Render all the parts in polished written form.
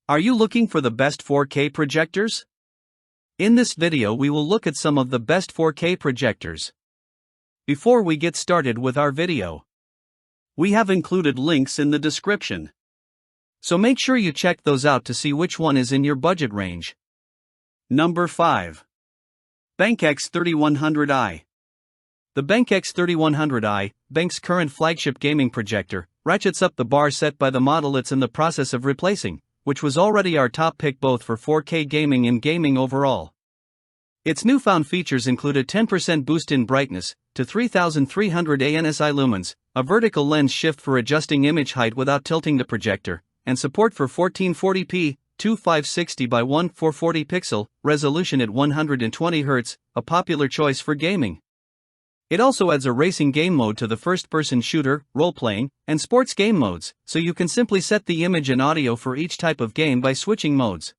Are you looking for the best 4K projectors? In this video we will look at some of the best 4K projectors. Before we get started with our video, we have included links in the description, so make sure you check those out to see which one is in your budget range. Number 5. BenQ X3100i. The BenQ X3100i, BenQ's current flagship gaming projector, ratchets up the bar set by the model it's in the process of replacing, which was already our top pick both for 4K gaming and gaming overall. Its newfound features include a 10% boost in brightness, to 3300 ANSI lumens, a vertical lens shift for adjusting image height without tilting the projector, and support for 1440p, 2560 by 1440 pixel, resolution at 120 Hz, a popular choice for gaming. It also adds a racing game mode to the first-person shooter, role-playing, and sports game modes, so you can simply set the image and audio for each type of game by switching modes.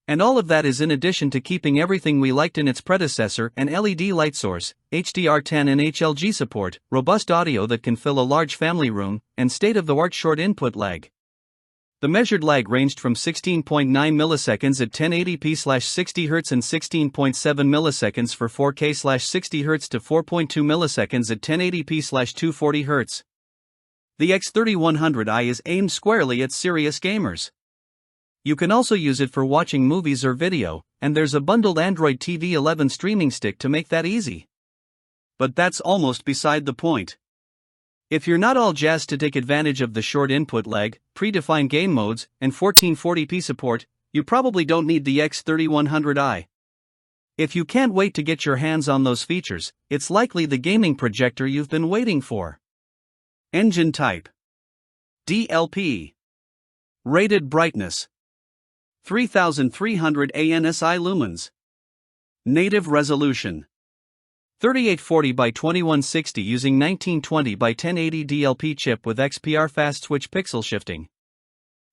And all of that is in addition to keeping everything we liked in its predecessor: an LED light source, HDR10 and HLG support, robust audio that can fill a large family room, and state-of-the-art short input lag. The measured lag ranged from 16.9 milliseconds at 1080p/60 Hz and 16.7 milliseconds for 4K/60 Hz to 4.2 milliseconds at 1080p/240 Hz. The X3100i is aimed squarely at serious gamers. You can also use it for watching movies or video, and there's a bundled Android TV 11 streaming stick to make that easy. But that's almost beside the point. If you're not all jazzed to take advantage of the short input lag, predefined game modes, and 1440p support, you probably don't need the X3100i. If you can't wait to get your hands on those features, it's likely the gaming projector you've been waiting for. Engine type: DLP. Rated brightness: 3300 ANSI lumens. Native resolution: 3840 by 2160 using 1920 by 1080 DLP chip with XPR fast switch pixel shifting.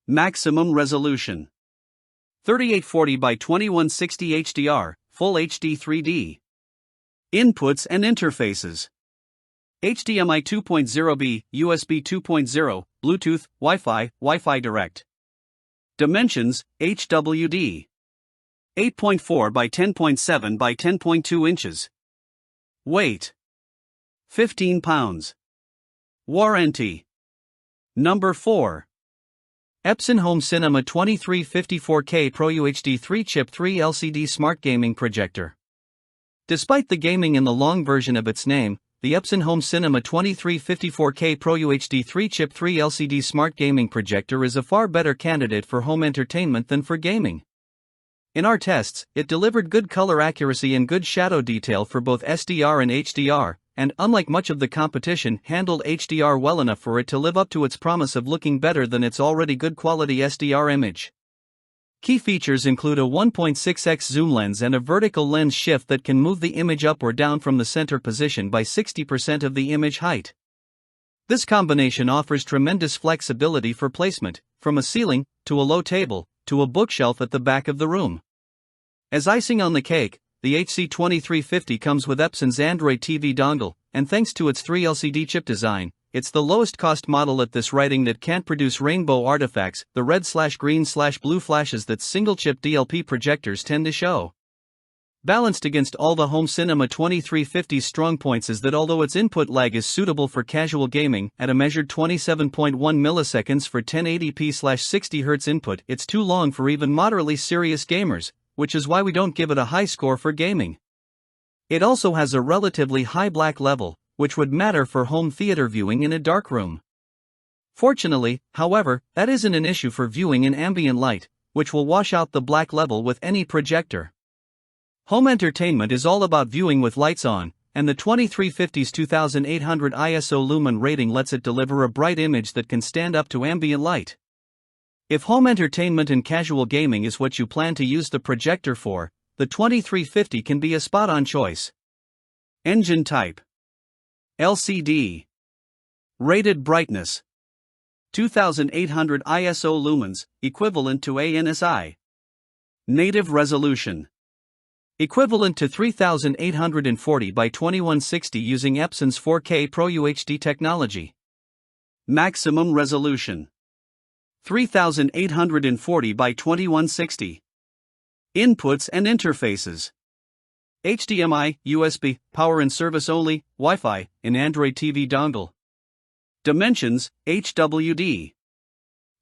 Maximum resolution: 3840 by 2160 HDR, Full HD 3D. Inputs and interfaces: HDMI 2.0b, USB 2.0, Bluetooth, Wi-Fi, Wi-Fi Direct. Dimensions: HWD. 8.4 by 10.7 by 10.2 inches. Weight: 15 pounds. Warranty. Number 4. Epson Home Cinema 2354K Pro-UHD 3-chip 3 LCD Smart Gaming Projector. Despite the gaming in the long version of its name, the Epson Home Cinema 2354K Pro-UHD 3-chip 3 LCD Smart Gaming Projector is a far better candidate for home entertainment than for gaming. In our tests, it delivered good color accuracy and good shadow detail for both SDR and HDR, and unlike much of the competition, handled HDR well enough for it to live up to its promise of looking better than its already good quality SDR image. Key features include a 1.6x zoom lens and a vertical lens shift that can move the image up or down from the center position by 60% of the image height. This combination offers tremendous flexibility for placement, from a ceiling, to a low table, to a bookshelf at the back of the room. As icing on the cake, the HC2350 comes with Epson's Android TV dongle, and thanks to its 3 LCD chip design, it's the lowest cost model at this writing that can't produce rainbow artifacts, the red/green/blue flashes that single chip DLP projectors tend to show. Balanced against all the Home Cinema 2350's strong points is that although its input lag is suitable for casual gaming, at a measured 27.1 milliseconds for 1080p/60 Hz input, it's too long for even moderately serious gamers, which is why we don't give it a high score for gaming. It also has a relatively high black level, which would matter for home theater viewing in a dark room. Fortunately, however, that isn't an issue for viewing in ambient light, which will wash out the black level with any projector. Home entertainment is all about viewing with lights on, and the 2350's 2800 ISO lumen rating lets it deliver a bright image that can stand up to ambient light. If home entertainment and casual gaming is what you plan to use the projector for, the 2350 can be a spot-on choice. Engine type: LCD. Rated brightness: 2800 ISO lumens, equivalent to ANSI. Native resolution: equivalent to 3840 by 2160 using Epson's 4K Pro-UHD technology. Maximum resolution: 3840 by 2160. Inputs and interfaces. HDMI, USB, power and service only, Wi-Fi, in Android TV dongle. Dimensions, HWD.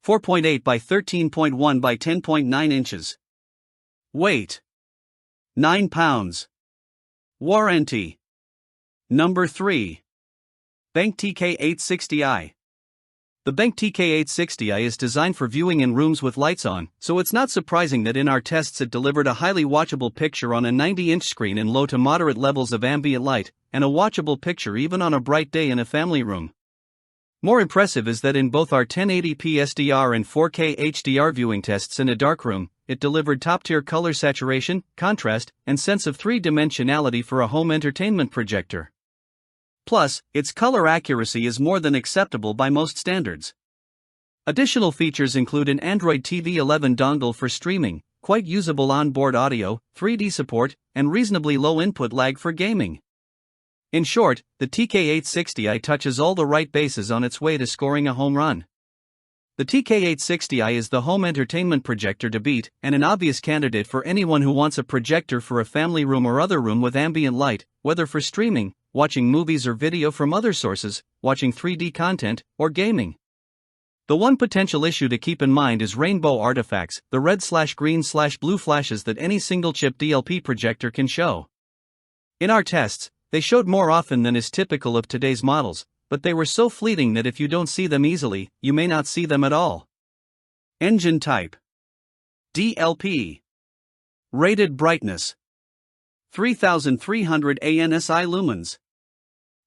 4.8 by 13.1 by 10.9 inches. Weight, 9 pounds. Warranty. Number 3. BenQ TK860i. The BenQ TK860i is designed for viewing in rooms with lights on, so it's not surprising that in our tests it delivered a highly watchable picture on a 90-inch screen in low to moderate levels of ambient light, and a watchable picture even on a bright day in a family room. More impressive is that in both our 1080p SDR and 4K HDR viewing tests in a darkroom, it delivered top-tier color saturation, contrast, and sense of three-dimensionality for a home entertainment projector. Plus, its color accuracy is more than acceptable by most standards. Additional features include an Android TV 11 dongle for streaming, quite usable onboard audio, 3D support, and reasonably low input lag for gaming. In short, the TK860i touches all the right bases on its way to scoring a home run. The TK860i is the home entertainment projector to beat, and an obvious candidate for anyone who wants a projector for a family room or other room with ambient light, whether for streaming, watching movies or video from other sources, watching 3D content, or gaming. The one potential issue to keep in mind is rainbow artifacts, the red/green/blue flashes that any single-chip DLP projector can show. In our tests, they showed more often than is typical of today's models, but they were so fleeting that if you don't see them easily, you may not see them at all. Engine type: DLP. Rated brightness: 3300 ANSI lumens.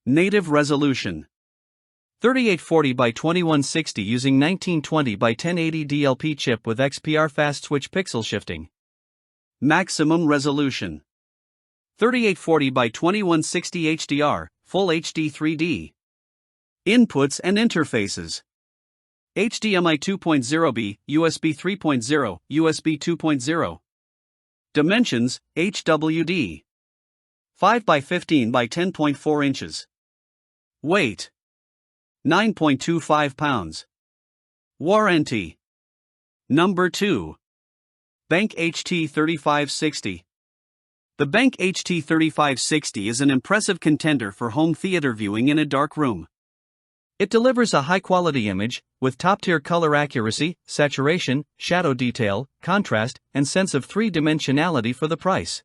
Native resolution: 3840 by 2160 using 1920 by 1080 DLP chip with XPR fast switch pixel shifting. Maximum resolution: 3840 by 2160 HDR, Full HD 3D. Inputs and interfaces: HDMI 2.0b, USB 3.0, USB 2.0. Dimensions, HWD. 5 by 15 by 10.4 inches. Weight, 9.25 pounds. Warranty. Number 2. BenQ HT3560. The BenQ HT3560 is an impressive contender for home theater viewing in a dark room. It delivers a high-quality image, with top-tier color accuracy, saturation, shadow detail, contrast, and sense of three-dimensionality for the price.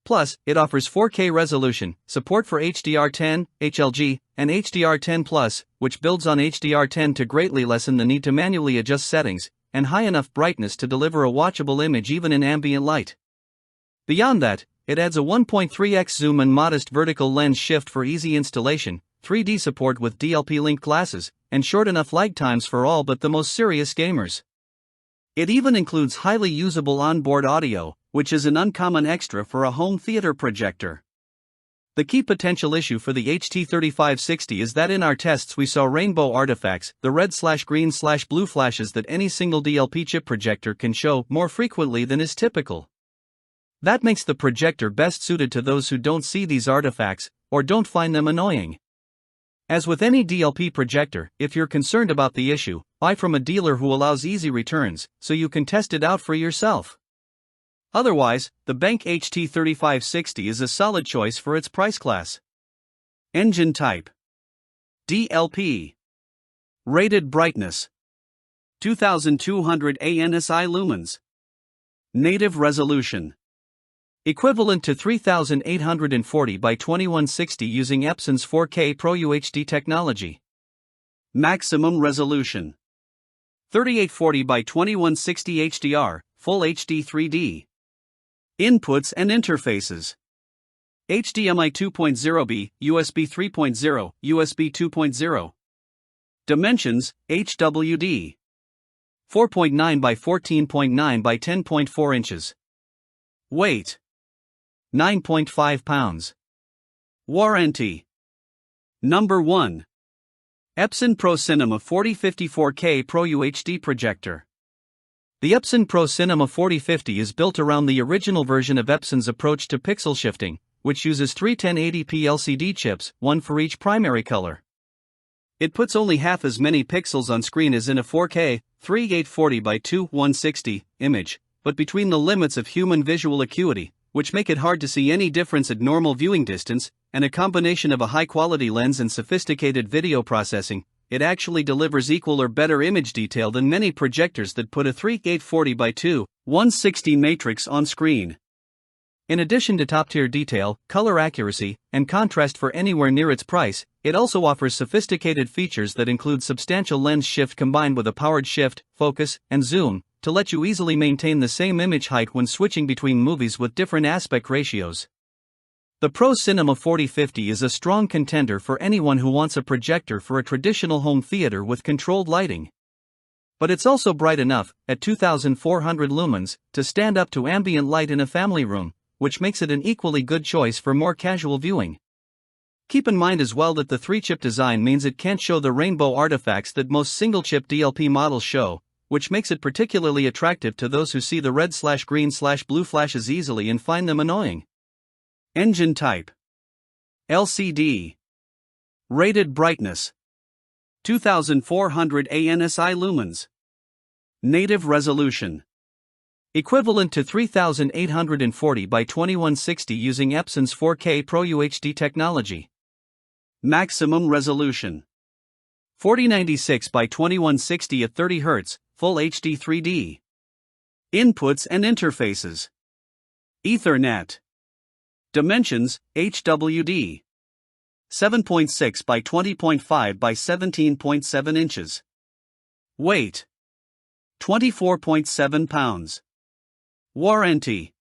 Plus, it offers 4K resolution, support for HDR10, HLG, and HDR10+, which builds on HDR10 to greatly lessen the need to manually adjust settings, and high enough brightness to deliver a watchable image even in ambient light. Beyond that, it adds a 1.3x zoom and modest vertical lens shift for easy installation, 3D support with DLP-linked glasses, and short enough lag times for all but the most serious gamers. It even includes highly usable onboard audio, which is an uncommon extra for a home theater projector. The key potential issue for the HT3560 is that in our tests we saw rainbow artifacts, the red/green/blue flashes that any single DLP chip projector can show more frequently than is typical. That makes the projector best suited to those who don't see these artifacts, or don't find them annoying. As with any DLP projector, if you're concerned about the issue, buy from a dealer who allows easy returns, so you can test it out for yourself. Otherwise, the BenQ HT3560 is a solid choice for its price class. Engine type: DLP. Rated brightness: 2200 ANSI lumens. Native resolution: equivalent to 3840 by 2160 using Epson's 4K Pro-UHD technology. Maximum resolution: 3840 by 2160 HDR, Full HD 3D. Inputs and interfaces: HDMI 2.0b, USB 3.0, USB 2.0. Dimensions, HWD. 4.9 by 14.9 by 10.4 inches. Weight, 9.5 pounds. Warranty. Number 1. Epson Pro Cinema 4054K Pro-UHD projector. The Epson Pro Cinema 4050 is built around the original version of Epson's approach to pixel shifting, which uses three 1080p LCD chips, one for each primary color. It puts only half as many pixels on screen as in a 4K 3840 by 2160 image, but between the limits of human visual acuity, which make it hard to see any difference at normal viewing distance, and a combination of a high-quality lens and sophisticated video processing, it actually delivers equal or better image detail than many projectors that put a 3840 by 2160 matrix on screen. In addition to top-tier detail, color accuracy, and contrast for anywhere near its price, it also offers sophisticated features that include substantial lens shift combined with a powered shift, focus, and zoom, to let you easily maintain the same image height when switching between movies with different aspect ratios. The Pro Cinema 4050 is a strong contender for anyone who wants a projector for a traditional home theater with controlled lighting. But it's also bright enough, at 2400 lumens, to stand up to ambient light in a family room, which makes it an equally good choice for more casual viewing. Keep in mind as well that the 3-chip design means it can't show the rainbow artifacts that most single-chip DLP models show, which makes it particularly attractive to those who see the red/green/blue flashes easily and find them annoying. Engine type: LCD. Rated brightness: 2400 ANSI lumens. Native resolution: equivalent to 3840 by 2160 using Epson's 4K Pro-UHD technology. Maximum resolution: 4096 by 2160 at 30 Hz, Full HD 3D. Inputs and interfaces: Ethernet. Dimensions: HWD. 7.6 by 20.5 by 17.7 inches. Weight: 24.7 pounds. Warranty: